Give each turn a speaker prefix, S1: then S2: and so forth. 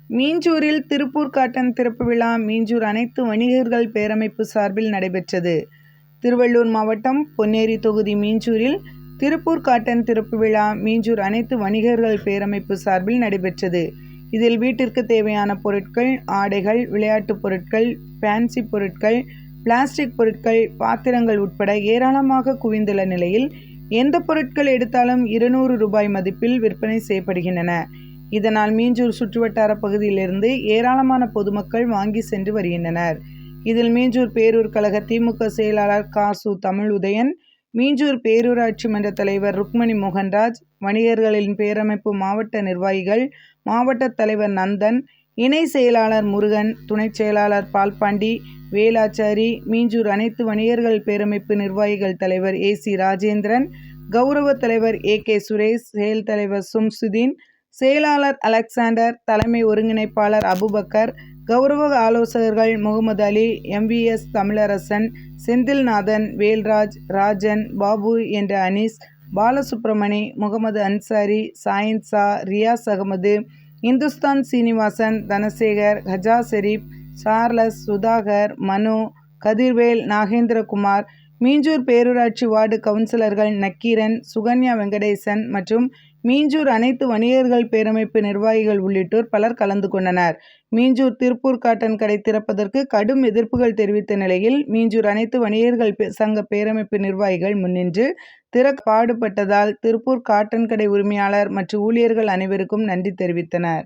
S1: மீஞ்சூரில் Tiruppur cotton திறப்பு விழா மீஞ்சூர் அனைத்து வணிகர்கள் பேரமைப்பு சார்பில் நடைபெற்றது. திருவள்ளூர் மாவட்டம் பொன்னேரி தொகுதி மீஞ்சூரில் திருப்பூர் காட்டன் திறப்பு விழா மீஞ்சூர் அனைத்து வணிகர்கள் பேரமைப்பு சார்பில் நடைபெற்றது. இதில் வீட்டிற்கு தேவையான பொருட்கள், ஆடைகள், விளையாட்டுப் பொருட்கள், ஃபேன்சி பொருட்கள், பிளாஸ்டிக் பொருட்கள், பாத்திரங்கள் உட்பட ஏராளமாக குவிந்துள்ள நிலையில் எந்த பொருட்கள் எடுத்தாலும் ரூ.200 மதிப்பில் விற்பனை செய்யப்படுகின்றன. இதனால் மீஞ்சூர் சுற்றுவட்டார பகுதியிலிருந்து ஏராளமான பொதுமக்கள் வாங்கி சென்று வருகின்றனர். இதில் மீஞ்சூர் பேரூர் கழக திமுக செயலாளர் சு. தமிழ் உதயன், மீஞ்சூர் பேரூராட்சி மன்ற தலைவர் ருக்மணி மோகன்ராஜ், வணிகர்களின் பேரமைப்பு மாவட்ட நிர்வாகிகள், மாவட்ட தலைவர் நந்தன், இணை செயலாளர் முருகன், துணை செயலாளர் பால்பாண்டி, வேலாச்சாரி, மீஞ்சூர் அனைத்து வணிகர்கள் பேரமைப்பு நிர்வாகிகள் தலைவர் ஏ.சி. ராஜேந்திரன், கௌரவ தலைவர் ஏ.கே. சுரேஷ், செயல் தலைவர் சும்சுதீன், செயலாளர் அலெக்சாண்டர், தலைமை ஒருங்கிணைப்பாளர் அபுபக்கர், கௌரவ ஆலோசகர்கள் முகமது அலி, எம்.வி.எஸ். தமிழரசன், செந்தில்நாதன், வேல்ராஜ், ராஜன், பாபு என்ற அனீஸ், பாலசுப்ரமணி, முகமது அன்சாரி, சாயின்சா, ரியாஸ் அகமது, இந்துஸ்தான் சீனிவாசன், தனசேகர், ஹஜா ஷெரீப், சார்லஸ், சுதாகர், மனு, கதிர்வேல், நாகேந்திரகுமார், மீஞ்சூர் பேரூராட்சி வார்டு கவுன்சிலர்கள் நக்கீரன், சுகன்யா வெங்கடேசன் மற்றும் மீஞ்சூர் அனைத்து வணிகர்கள் பேரமைப்பு நிர்வாகிகள் உள்ளிட்டோர் பலர் கலந்து கொண்டனர். மீஞ்சூர் திருப்பூர் காட்டன் கடை திறப்பதற்கு கடும் எதிர்ப்புகள் தெரிவித்த நிலையில் மீஞ்சூர் அனைத்து வணிகர்கள் சங்க பேரமைப்பு நிர்வாகிகள் முன்னின்று திறக்க பாடுபட்டதால் திருப்பூர் காட்டன் கடை உரிமையாளர் மற்றும் ஊழியர்கள் அனைவருக்கும் நன்றி தெரிவித்தனர்.